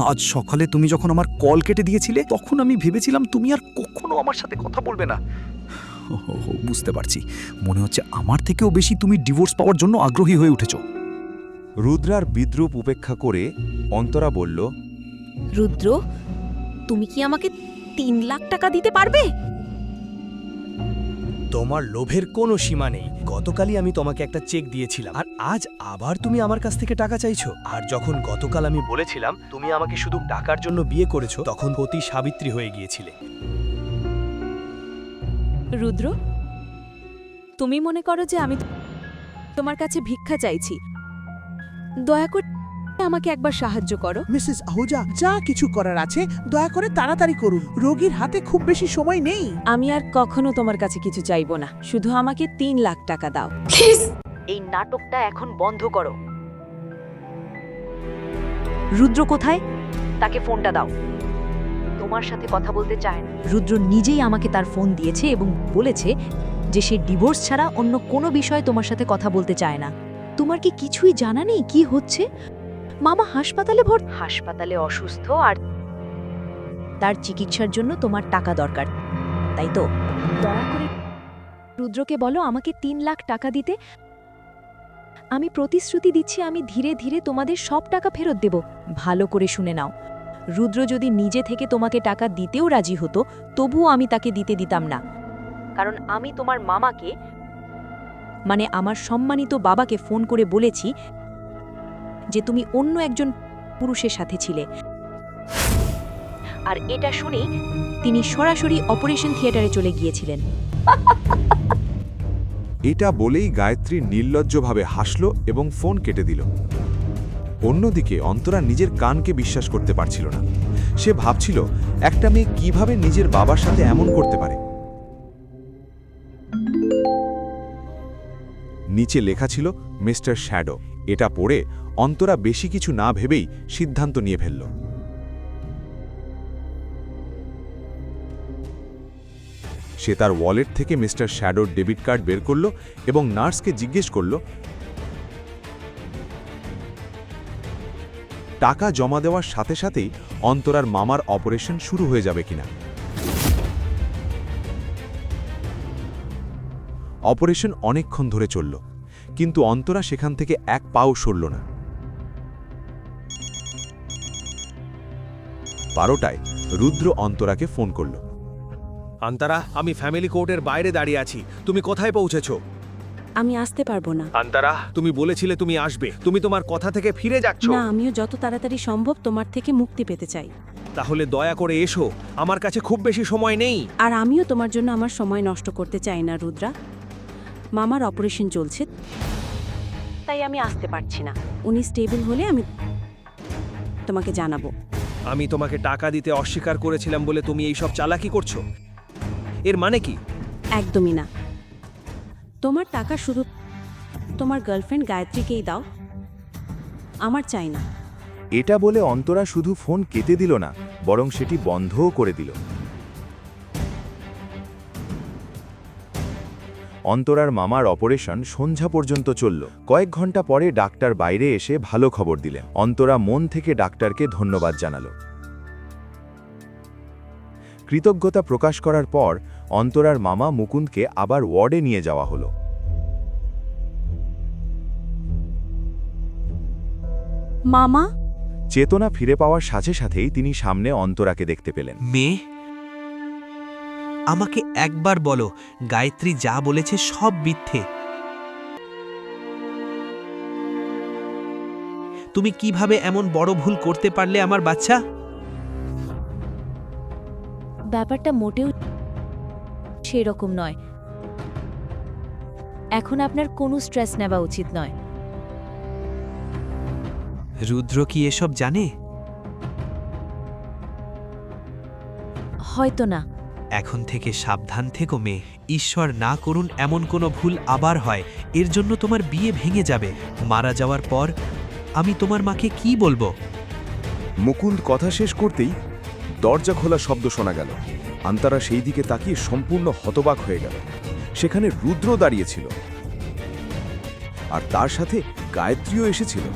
আজ সকালে তুমি যখন আমার কল কেটে দিয়েছিলে, তখন আমি ভেবেছিলাম তুমি আর কখনো আমার সাথে কথা বলবে না। বুঝতে পারছি, মনে হচ্ছে আমার থেকেও বেশি তুমি ডিভোর্স পাওয়ার জন্য আগ্রহী হয়ে উঠেছ। রুদ্রার বিদ্রূপ উপেক্ষা করে অন্তরা বলল, রুদ্র, তুমি কি আমাকে 3 লাখ টাকা দিতে পারবে? তোমার লোভের কোনো সীমা নেই। গতকালই আমি তোমাকে একটা চেক দিয়েছিলাম, আর আজ আবার তুমি আমার কাছ থেকে টাকা চাইছো। আর যখন গতকাল আমি বলেছিলাম তুমি আমাকে শুধু টাকার জন্য বিয়ে করেছো, তখন অতি সাবিত্রী হয়ে গিয়েছিলে। রুদ্র, তুমি মনে করো যে আমি তোমার কাছে ভিক্ষা চাইছি? দয়া করে আমাকে একবার সাহায্য করো। মিসেস আহুজা, যা কিছু করার আছে দয়া করে তাড়াতাড়ি করুন, রোগীর হাতে খুব বেশি সময় নেই। আমি আর কখনো তোমার কাছে কিছু চাইবো না, শুধু আমাকে 3 লাখ টাকা দাও। এই নাটকটা এখন বন্ধ করো। রুদ্র কোথায়? তাকে ফোনটা দাও। তোমার সাথে কথা বলতে চায় না। রুদ্র নিজেই আমাকে তার ফোন দিয়েছে এবং বলেছে যে সে ডিভোর্স ছাড়া অন্য কোনো বিষয়ে তোমার সাথে কথা বলতে চায় না। তোমার কি কিছুই জানা নেই কি হচ্ছে? মামা হাসপাতালে অসুস্থ, আর তার চিকিৎসার জন্য তোমার টাকা দরকার, তাই তো? দয়া করে রুদ্রকে বলো আমাকে 3 লাখ টাকা দিতে। আমি প্রতিশ্রুতি দিচ্ছি আমি ধীরে ধীরে তোমাদের সব টাকা ফেরত দেব। ভালো করে শুনে নাও, রুদ্র যদি নিজে থেকে তোমাকে টাকা দিতেও রাজি হতো, তবুও আমি তাকে দিতে দিতাম না, কারণ আমি তোমার মামাকে, মানে আমার সম্মানিত বাবাকে ফোন করে বলেছি যে তুমি অন্য একজন পুরুষের সাথে ছিলে, আর এটা শুনে তিনি সরাসরি অপারেশন থিয়েটারে চলে গিয়েছিলেন। এটা বলেই গায়ত্রী নির্লজ্জভাবে হাসল এবং ফোন কেটে দিল। অন্যদিকে অন্তরা নিজের কানকে বিশ্বাস করতে পারছিল না। সে ভাবছিল একটা মেয়ে কিভাবে নিজের বাবার সাথে এমন করতে পারে। নিচে লেখা ছিল মিস্টার শ্যাডো। এটা পড়ে অন্তরা বেশি কিছু না ভেবেই সিদ্ধান্ত নিয়ে ফেলল। সে তার ওয়ালেট থেকে মিস্টার শ্যাডোর ডেবিট কার্ড বের করল এবং নার্সকে জিজ্ঞেস করল টাকা জমা দেওয়ার সাথে সাথেই অন্তরার মামার অপারেশন শুরু হয়ে যাবে কিনা। অপারেশন অনেকক্ষণ ধরে চলল, কিন্তু অন্তরা সেখান থেকে এক পাও সরল না। 12টায় রুদ্র অন্তরাকে ফোন করল। অন্তরা, আমি ফ্যামিলি কোর্টের বাইরে দাঁড়িয়ে আছি। তুমি কোথায় পৌঁছেছো? আমি আসতে পারবো না। অন্তরা, তুমি বলেছিলে তুমি আসবে। তুমি তোমার কথা থেকে ফিরে যাচ্ছ। না, আমিও যত তাড়াতাড়ি সম্ভব তোমার থেকে মুক্তি পেতে চাই। তাহলে দয়া করে এসো, আমার কাছে খুব বেশি সময় নেই। আর আমিও তোমার জন্য আমার সময় নষ্ট করতে চাই না রুদ্রা। মামার অপারেশন চলছে, তাই আমি আসতে পারছি না। উনি স্টেবল হলে আমি তোমাকে জানাবো। আমি তোমাকে টাকা দিতে অস্বীকার করেছিলাম বলে তুমি এই সব চালাকি করছো? এর মানে কি? একদমই না। তোমার টাকা শুধু তোমার গার্লফ্রেন্ড গায়ত্রীকেই দাও, আমার চাই না। এটা বলে অন্তরা শুধু ফোন কেটে দিল না, বরং সেটি বন্ধও করে দিল। অন্তরার মামার অপারেশন সন্ধ্যা পর্যন্ত চলল। কয়েক ঘন্টা পরে ডাক্তার বাইরে এসে ভালো খবর দিলেন। অন্তরা মন থেকে ডাক্তারকে ধন্যবাদ জানালো। কৃতজ্ঞতা প্রকাশ করার পর অন্তরার মামা মুকুন্দকে আবার ওয়ার্ডে নিয়ে যাওয়া হলো। মামা চেতনা ফিরে পাওয়ার সাথে সাথেই তিনি সামনে অন্তরাকে দেখতে পেলেন। মেয়ে, আমাকে একবার বলো, গায়ত্রী যা বলেছে সব মিথ্যে। তুমি কিভাবে এমন বড় ভুল করতে পারলে আমার বাচ্চা? ব্যাপারটা মোটেও সেরকম নয়। এখন আপনার কোনো স্ট্রেস নেওয়া উচিত নয়। রুদ্র কি এসব জানে? হয়তো না। এখন থেকে সাবধান থেকো মেয়ে। ঈশ্বর না করুন এমন কোনো ভুল আবার হয়, এর জন্য তোমার বিয়ে ভেঙে যাবে। মারা যাওয়ার পর আমি তোমার মাকে কি বলবো? মুকুন্দ কথা শেষ করতেই দরজা খোলা শব্দ শোনা গেল। আন্তারা সেই দিকে তাকিয়ে সম্পূর্ণ হতবাক হয়ে গেল। সেখানে রুদ্র দাঁড়িয়েছিল, আর তার সাথে গায়ত্রীও এসেছিল।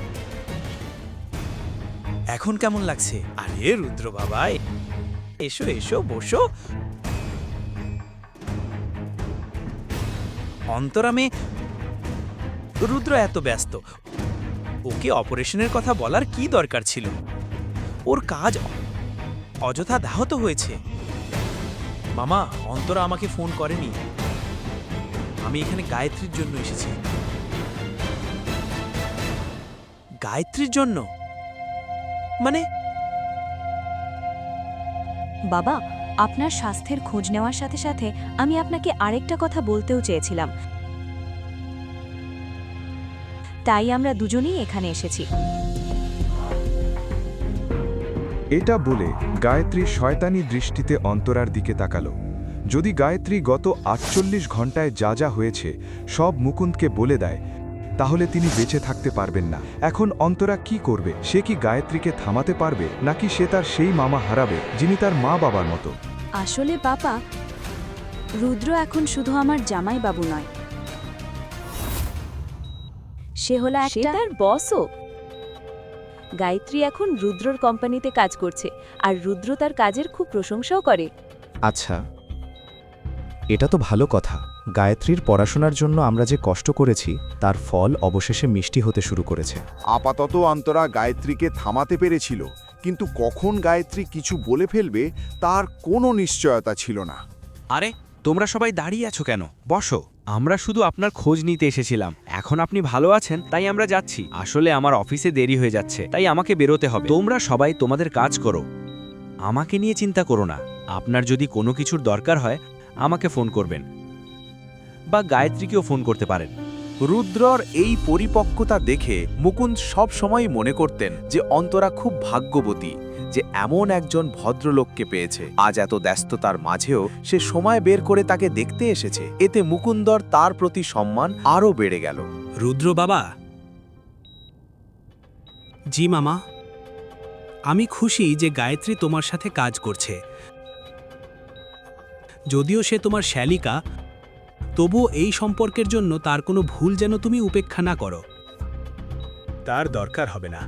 এখন কেমন লাগছে? আরে রুদ্র বাবা, এসো এসো, বসো। অন্তরামে রুদ্র এত ব্যস্ত, ওকে অপারেশনের কথা বলার কি দরকার ছিল? ওর কাজ অযথা ব্যাহত হয়েছে। মামা, অন্তরা আমাকে ফোন করেনি। আমি এখানে গায়ত্রীর জন্য এসেছি। গায়ত্রীর জন্য? মানে? বাবা, আপনার স্বাস্থ্যের খোঁজ নেওয়ার সাথে সাথে আমি আপনাকে আরেকটা কথা বলতেও চেয়েছিলাম, তাই আমরা দুজনেই এখানে এসেছি। এটা বলে গায়ত্রী শয়তানি দৃষ্টিতে অন্তরার দিকে তাকালো। যদি গায়ত্রী গত 48 ঘন্টায় যা যা হয়েছে সব মুকুন্দকে বলে দেয়, তাহলে তিনি বেঁচে থাকতে পারবেন না। এখন অন্তরা কি করবে? সে কি গায়ত্রীকে থামাতে পারবে, নাকি সে তার সেই মামা হারাবে যিনি তার মা বাবার মতো? আসলে বাবা, রুদ্র এখন শুধু আমার জামাই বাবু নয়, সে হলো একটা তার বসও। গায়ত্রী এখন রুদ্রর কোম্পানিতে কাজ করছে, আর রুদ্র তার কাজের খুব প্রশংসাও করে। আচ্ছা, এটা তো ভালো কথা। গায়ত্রীর পড়াশোনার জন্য আমরা যে কষ্ট করেছি তার ফল অবশেষে মিষ্টি হতে শুরু করেছে। আপাতত অন্তরা গায়ত্রীকে থামাতে পেরেছিল, কিন্তু কখন গায়ত্রী কিছু বলে ফেলবে তার কোনো নিশ্চয়তা ছিল না। আরে তোমরা সবাই দাঁড়িয়ে আছো কেন? বসো। আমরা শুধু আপনার খোঁজ নিতে এসেছিলাম। এখন আপনি ভালো আছেন তাই আমরা যাচ্ছি। আসলে আমার অফিসে দেরি হয়ে যাচ্ছে, তাই আমাকে বেরোতে হবে। তোমরা সবাই তোমাদের কাজ করো, আমাকে নিয়ে চিন্তা করো না। আপনার যদি কোনো কিছুর দরকার হয় আমাকে ফোন করবেন, বা গায়ত্রীকেও ফোন করতে পারেন। রুদ্রর এই পরিপক্কতা দেখে মুকুন্দ সব সময় মনে করতেন যে অন্তরা খুব ভাগ্যবতী যে এমন একজন ভদ্রলোককে পেয়েছে। আজ এত ব্যস্ততার মাঝেও সে সময় বের করে তাকে দেখতে এসেছে। এতে মুকুন্দর তার প্রতি সম্মান আরও বেড়ে গেল। রুদ্র বাবা। জি মামা, আমি খুশি যে গায়ত্রী তোমার সাথে কাজ করছে। যদিও সে তোমার শ্যালিকা, তবুও এই সম্পর্কের জন্য তার কোনো ভুল যেন তুমি উপেক্ষা না করো। তার দরকার হবে না,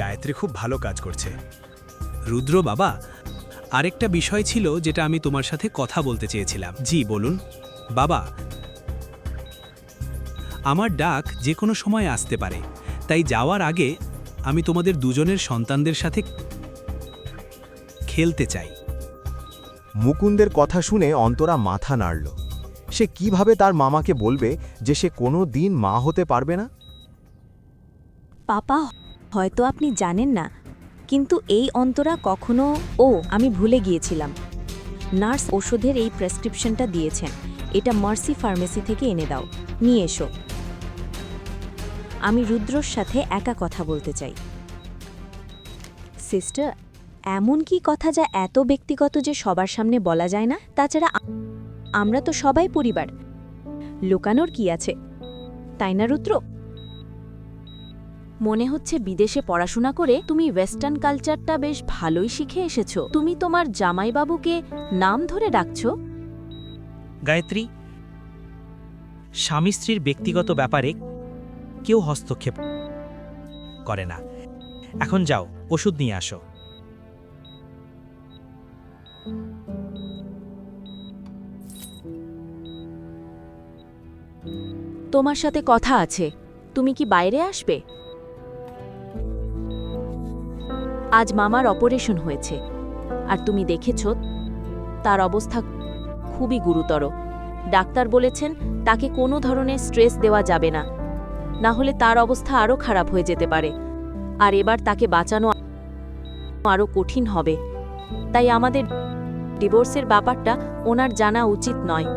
গায়ত্রী খুব ভালো কাজ করছে। রুদ্র বাবা, আরেকটা বিষয় ছিল যেটা আমি তোমার সাথে কথা বলতে চেয়েছিলাম। জি বলুন। বাবা, আমার ডাক যে কোনো সময় আসতে পারে, তাই যাওয়ার আগে আমি তোমাদের দুজনের সন্তানদের সাথে খেলতে চাই। মুকুন্দের কথা শুনে অন্তরা মাথা নাড়ল। সে কিভাবে তার মামাকে বলবে যে সে কোনো দিন মা হতে পারবে না? পাপা, হয়তো আপনি জানেন না, কিন্তু এই অন্তরা কখনো আমি ভুলে গিয়েছিলাম। নার্স ওষুধের এই প্রেসক্রিপশনটা দিয়েছেন, এটা মার্সি ফার্মেসি থেকে এনে দাও, নিয়ে এসো। আমি রুদ্রর সাথে একা কথা বলতে চাই। সিস্টার, এমন কি কথা যা এত ব্যক্তিগত যে সবার সামনে বলা যায় না? তাছাড়া আমরা তো সবাই পরিবার, লুকানোর কি আছে, তাই না রুদ্র? মনে হচ্ছে বিদেশে পড়াশোনা করে তুমি ওয়েস্টার্ন কালচারটা বেশ ভালোই শিখে এসেছো। তুমি তোমার জামাইবাবুকে নাম ধরে ডাকছো? গায়ত্রী, স্বামী স্ত্রীর ব্যক্তিগত ব্যাপারে কেউ হস্তক্ষেপ করে না। এখন যাও, ওষুধ নিয়ে আসো। তোমার সাথে কথা আছে, তুমি কি বাইরে আসবে? আজ মামার অপারেশন হয়েছে, আর তুমি দেখেছ তার অবস্থা খুবই গুরুতর। ডাক্তার বলেছেন তাকে কোনো ধরনের স্ট্রেস দেওয়া যাবে না, না হলে তার অবস্থা আরও খারাপ হয়ে যেতে পারে, আর এবার তাকে বাঁচানো আরও কঠিন হবে। তাই আমাদের ডিভোর্সের ব্যাপারটা ওনার জানা উচিত নয়,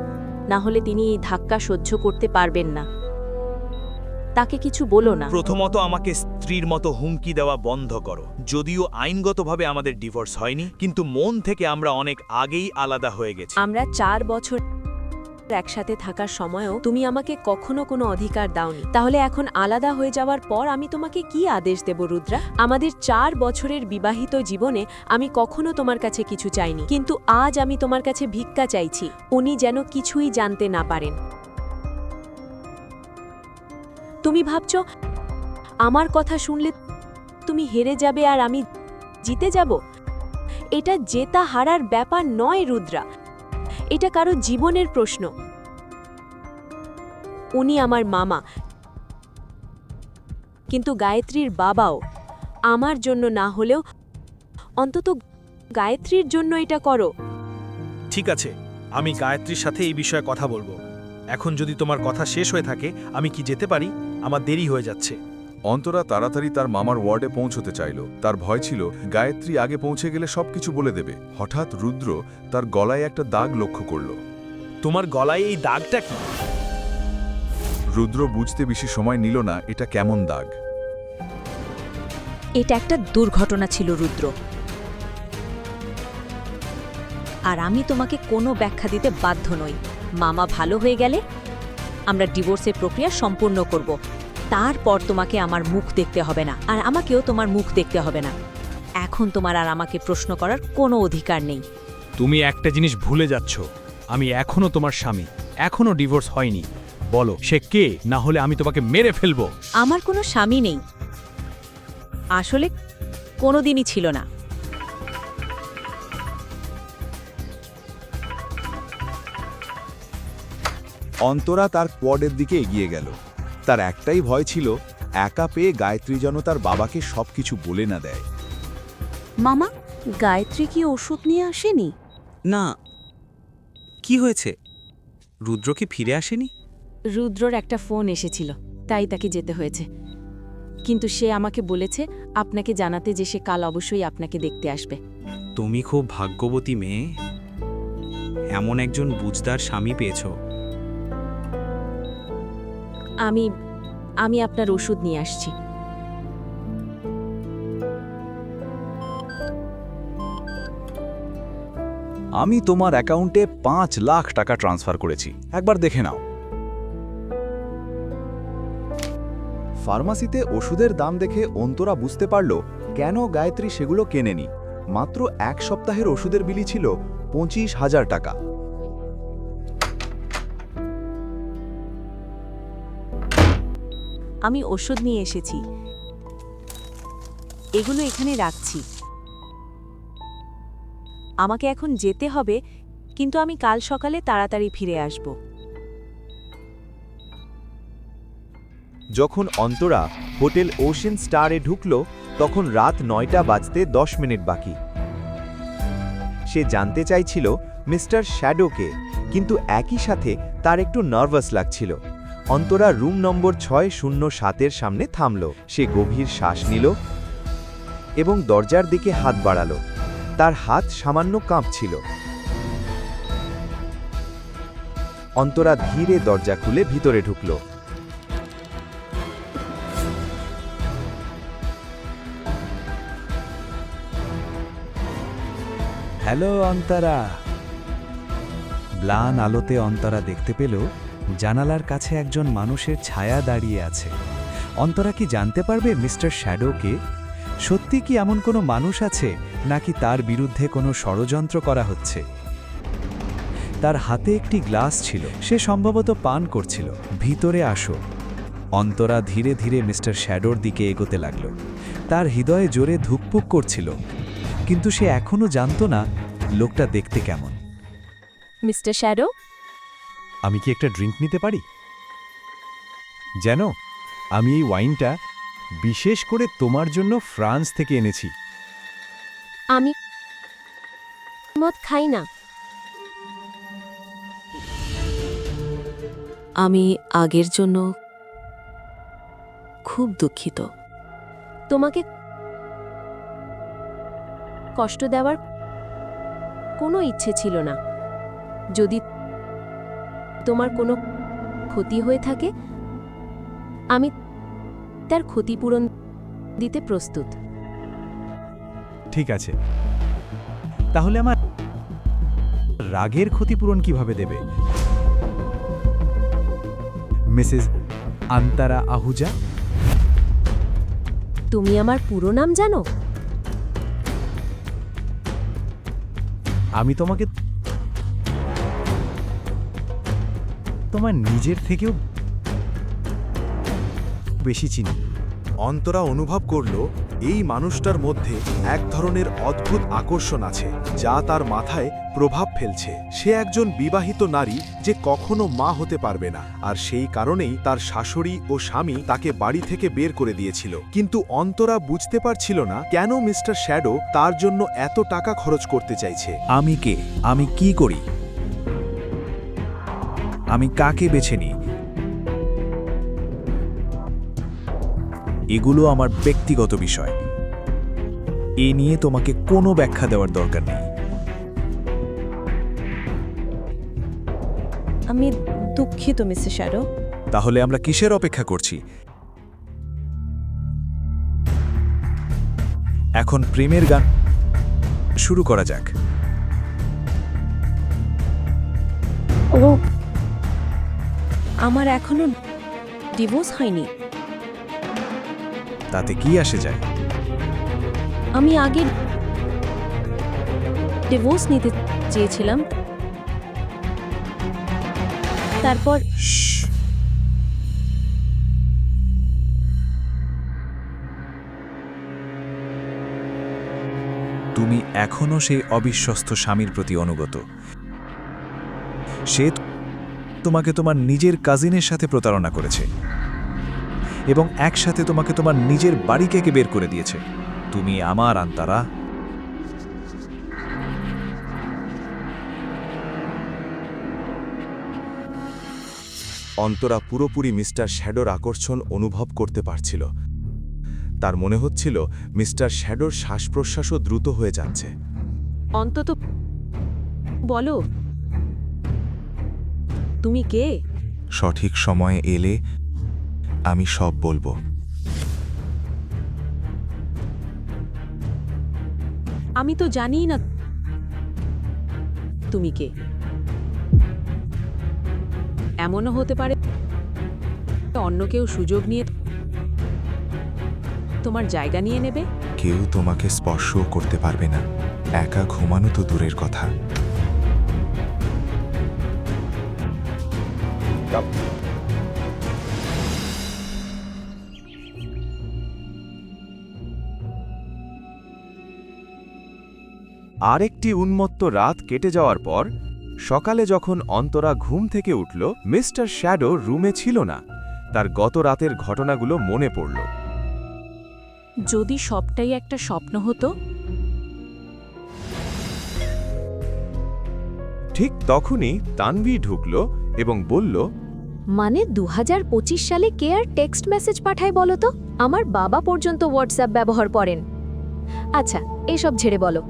না হলে তিনি এই ধাক্কা সহ্য করতে পারবেন না। তাকে কিছু বলো না। প্রথমত আমাকে স্ত্রীর মতো হুমকি দেওয়া বন্ধ করো। যদিও আইনগতভাবে আমাদের ডিভোর্স হয়নি, কিন্তু মন থেকে আমরা অনেক আগেই আলাদা হয়ে গেছি। আমরা 4 বছর একসাথে থাকার সময়ও তুমি আমাকে কখনো কোনো অধিকার দাওনি, তাহলে এখন আলাদা হয়ে যাওয়ার পর আমি তোমাকে কি আদেশ দেব রুদ্রা? আমাদের 4 বছরের বিবাহিত জীবনে আমি কখনো তোমার কাছে কিছু চাইনি, কিন্তু আজ আমি তোমার কাছে ভিক্ষা চাইছি। উনি যেন কিছুই জানতে না পারেন। তুমি ভাবছো আমার কথা শুনলে তুমি হেরে যাবে আর আমি জিতে যাব? এটা জেতা হারার ব্যাপার নয় রুদ্রা, এটা কারো জীবনের প্রশ্ন। উনি আমার মামা, কিন্তু গায়ত্রীর বাবাও। আমার জন্য না হলেও অন্তত গায়ত্রীর জন্য এটা করো। ঠিক আছে, আমি গায়ত্রীর সাথে এই বিষয়ে কথা বলবো। এখন যদি তোমার কথা শেষ হয়ে থাকে, আমি কি যেতে পারি? আমার দেরি হয়ে যাচ্ছে। অন্তরা তাড়াতাড়ি তার মামার ওয়ার্ডে পৌঁছতে চাইল। তার ভয় ছিল গায়ত্রী আগে পৌঁছে গেলে সবকিছু বলে দেবে। হঠাৎ রুদ্র তার গলায় একটা দাগ লক্ষ্য করল। তোমার গলায় এই দাগটা কি? রুদ্র বুঝতে বেশি সময় নিল না এটা কেমন দাগ। এটা একটা দুর্ঘটনা ছিল রুদ্র, আর আমি তোমাকে কোনো ব্যাখ্যা দিতে বাধ্য নই। মামা ভালো হয়ে গেলে আমরা ডিভোর্সের প্রক্রিয়া সম্পূর্ণ করব। তারপর তোমাকে আমার মুখ দেখতে হবে না, আর আমাকেও তোমার মুখ দেখতে হবে না। এখন তোমার আর আমাকে প্রশ্ন করার কোনো অধিকার নেই। তুমি একটা জিনিস ভুলে যাচ্ছ, আমি এখনো তোমার স্বামী, এখনো ডিভোর্স হয়নি। বলো সে কে, না হলে আমি তোমাকে মেরে ফেলবো। আমার কোনো স্বামী নেই, আসলে কোনোদিনই ছিল না। অন্তরা তার কোয়ার্ডের দিকে এগিয়ে গেল। তার একটাই ভয় ছিল একা পেয়ে গায়ত্রী যেন তার বাবাকে সবকিছু বলে না দেয়। মামা, গায়ত্রী কি ওষুধ নিয়ে আসেনি? না, কি হয়েছে? রুদ্র কি ফিরে আসেনি? রুদ্রর একটা ফোন এসেছিল, তাই তাকে যেতে হয়েছে। কিন্তু সে আমাকে বলেছে আপনাকে জানাতে যে সে কাল অবশ্যই আপনাকে দেখতে আসবে। তুমি খুব ভাগ্যবতী মেয়ে, এমন একজন বুঝদার স্বামী পেয়েছো। আমি আপনার ওষুধ নিয়ে আসছি। আমি তোমার অ্যাকাউন্টে 5 লাখ টাকা ট্রান্সফার করেছি, একবার দেখে নাও। ফার্মাসিতে ওষুধের দাম দেখে অন্তরা বুঝতে পারল কেন গায়ত্রী সেগুলো কেনেনি। মাত্র 1 সপ্তাহের ওষুধের বিলি ছিল 25,000 টাকা। আমি ওষুধ নিয়ে এসেছি, এগুলো এখানে রাখছি। আমাকে এখন যেতে হবে, কিন্তু আমি কাল সকালে তাড়াতাড়ি ফিরে আসব। যখন অন্তরা হোটেল ওশেন স্টারে ঢুকল, তখন রাত 9টা বাজতে 10 মিনিট বাকি। সে জানতে চাইছিল মিস্টার শ্যাডোকে, কিন্তু একই সাথে তার একটু নার্ভাস লাগছিল। অন্তরা রুম নম্বর 607-এর সামনে থামল। সে গভীর শ্বাস নিল এবং দরজার দিকে হাত বাড়ালো। তার হাত সামান্য কাঁপছিল। অন্তরা ধীরে দরজা খুলে ভিতরে ঢুকল। হ্যালো অন্তরা। ম্লান আলোতে অন্তরা দেখতে পেল জানালার কাছে একজন মানুষের ছায়া দাঁড়িয়ে আছে। অন্তরা কি জানতে পারবে মিস্টার শ্যাডোকে? সত্যি কি এমন কোনো মানুষ আছে, নাকি তার বিরুদ্ধে কোনো ষড়যন্ত্র করা হচ্ছে? তার হাতে একটি গ্লাস ছিল, সে সম্ভবত পান করছিল। ভিতরে আসো। অন্তরা ধীরে ধীরে মিস্টার শ্যাডোর দিকে এগোতে লাগল। তার হৃদয়ে জোরে ধুকপুক করছিল, কিন্তু সে এখনও জানত না লোকটা দেখতে কেমন। মিস্টার শ্যাডো, আমি কি একটা ড্রিঙ্ক নিতে পারি? জানো, আমি এই ওয়াইনটা বিশেষ করে তোমার জন্য ফ্রান্স থেকে এনেছি। আমি মদ খাই না। আমি আগের জন্য খুব দুঃখিত। তোমাকে কষ্ট দেওয়ার কোনো ইচ্ছে ছিল না। যদি তোমার কোনো ক্ষতি হয়ে থাকে, আমি তার ক্ষতিপূরণ দিতে প্রস্তুত। ঠিক আছে, তাহলে আমার রাগের ক্ষতিপূরণ কিভাবে দেবে মিসেস আন্তারা আহুজা? তুমি আমার পুরো নাম জানো? আমি তোমাকে তোমার নিজের থেকেও বেশি চিনি। অন্তরা অনুভব করল এই মানুষটার মধ্যে এক ধরনের অদ্ভুত আকর্ষণ আছে, যা তার মাথায় প্রভাব ফেলছে। সে একজন বিবাহিত নারী যে কখনো মা হতে পারবে না, আর সেই কারণেই তার শাশুড়ি ও স্বামী তাকে বাড়ি থেকে বের করে দিয়েছিল। কিন্তু অন্তরা বুঝতে পারছিল না কেন মিস্টার শ্যাডো তার জন্য এত টাকা খরচ করতে চাইছে। আমি কে? আমি কি করি? আমি কাকে বেছে নিই? এগুলো আমার ব্যক্তিগত বিষয়। এ নিয়ে তোমাকে কোনো ব্যাখ্যা দেওয়ার দরকার নেই। আমি দুঃখিত মিস্টার শ্যাডো। তাহলে আমরা কিসের অপেক্ষা করছি? এখন প্রেমের গান শুরু করা যাক। আমার এখনো ডিভোর্স হয়নি। তাতে কি আসে যায়? আমি আগে ডিভোর্স নিতে চেয়েছিলাম, তারপর তুমি এখনো সেই অবিশ্বস্ত স্বামীর প্রতি অনুগত। সে তোমাকে তোমার নিজের কাজিনের সাথে প্রতারণা করেছে এবং একসাথে তোমাকে তোমার নিজের বাড়ি থেকে বের করে দিয়েছে। তুমি আমার আন্তারা। অন্তরা পুরোপুরি মিস্টার শ্যাডোর আকর্ষণ অনুভব করতে পারছিল। তার মনে হচ্ছিল মিস্টার শ্যাডোর শ্বাস প্রশ্বাসও দ্রুত হয়ে যাচ্ছে। অন্তত বলো, তুমি কে? সঠিক সময়ে এলে আমি সব বলবো। আমি তো জানিই না তুমি কে। এমনও হতে পারে অন্য কেউ সুযোগ নিয়ে তোমার জায়গা নিয়ে নেবে। কেউ তোমাকে স্পর্শও করতে পারবে না, একা ঘুমানো তো দূরের কথা। আরেকটি উন্মত্ত রাত কেটে যাওয়ার পর সকালে যখন অন্তরা ঘুম থেকে উঠল, মিস্টার শ্যাডো রুমে ছিল না। তার গত রাতের ঘটনাগুলো মনে পড়ল। যদি সবটাই একটা স্বপ্ন হতো। ঠিক তখনই তানভি ঢুকল এবং বলল, মানে 2025 সালে কে আর টেক্সট মেসেজ পাঠায় বলো তো? আমার বাবা পর্যন্ত হোয়াটসঅ্যাপ ব্যবহার করেন। আচ্ছা, এসব ঝেড়ে বলো,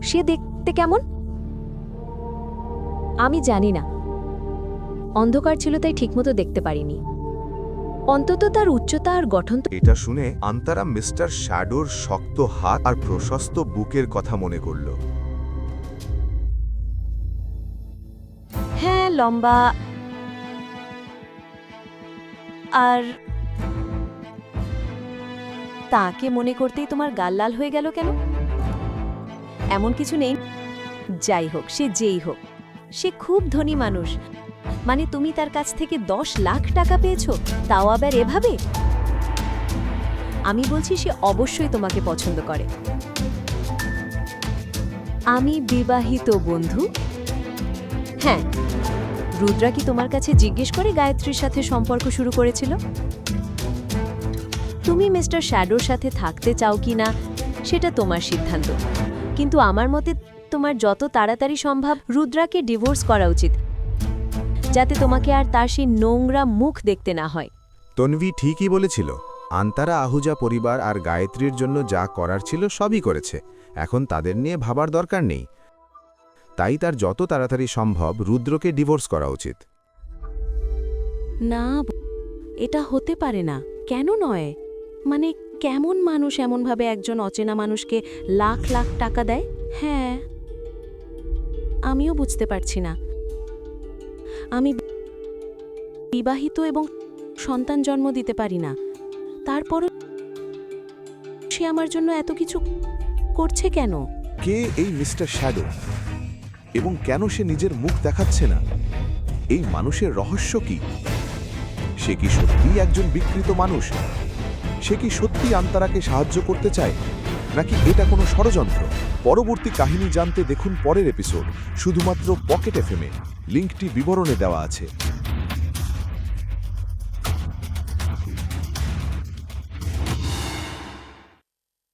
সে দেখতে কেমন? আমি জানি না, অন্ধকার ছিল তাই ঠিকমতো দেখতে পারিনি। অন্তত তার উচ্চতা আর গঠন তো। এটা শুনে আন্তারা মিস্টার শ্যাডোর শক্ত হাত আর প্রশস্ত বুকের কথা মনে করল। হ্যাঁ, লম্বা আর তাকে মনে করতেই তোমার গাল লাল হয়ে গেল কেন? এমন কিছু নেই। যাই হোক, সে যেই হোক, সে খুব ধনী মানুষ। মানে তুমি তার কাছ থেকে 10 লাখ টাকা পেয়েছো, তাও আবার এভাবে? আমি বলছি সে অবশ্যই তোমাকে পছন্দ করে। আমি বিবাহিত বন্ধু। হ্যাঁ, রুদ্রা কি তোমার কাছে জিজ্ঞেস করে গায়ত্রীর সাথে সম্পর্ক শুরু করেছিল? তুমি মিস্টার শ্যাডোর সাথে থাকতে চাও কি না সেটা তোমার সিদ্ধান্ত, কিন্তু আমার মতে তোমার যত তাড়াতাড়ি সম্ভব রুদ্রাকে ডিভোর্স করা উচিত, যাতে তোমাকে আর তার সেই নোংরা মুখ দেখতে না হয়। তন্বী ঠিকই বলেছিল। আন্তারা আহুজা পরিবার আর গায়ত্রীর জন্য যা করার ছিল সবই করেছে, এখন তাদের নিয়ে ভাবার দরকার নেই। তাই তার যত তাড়াতাড়ি সম্ভব রুদ্রকে ডিভোর্স করা উচিত। না, এটা হতে পারে না। কেন নয়? মানে কেমন মানুষ এমনভাবে একজন অচেনা মানুষকে লাখ লাখ টাকা দেয়? হ্যাঁ, আমিও বুঝতে পারছি না। আমি বিবাহিত এবং সন্তান জন্ম দিতে পারি না, তারপরও সে আমার জন্য এত কিছু করছে কেন? কে এই মিস্টার শ্যাডো এবং কেন সে নিজের মুখ দেখাচ্ছে না? এই মানুষের রহস্য কি? সে কি সত্যিই একজন বিকৃত মানুষ? সে কি সত্যি আন্তারাকে সাহায্য করতে চায়, নাকি এটা কোনো ষড়যন্ত্র? পরবর্তী কাহিনী জানতে দেখুন পরের এপিসোড শুধুমাত্র পকেট এফএমে। লিঙ্কটি বিবরণে দেওয়া আছে।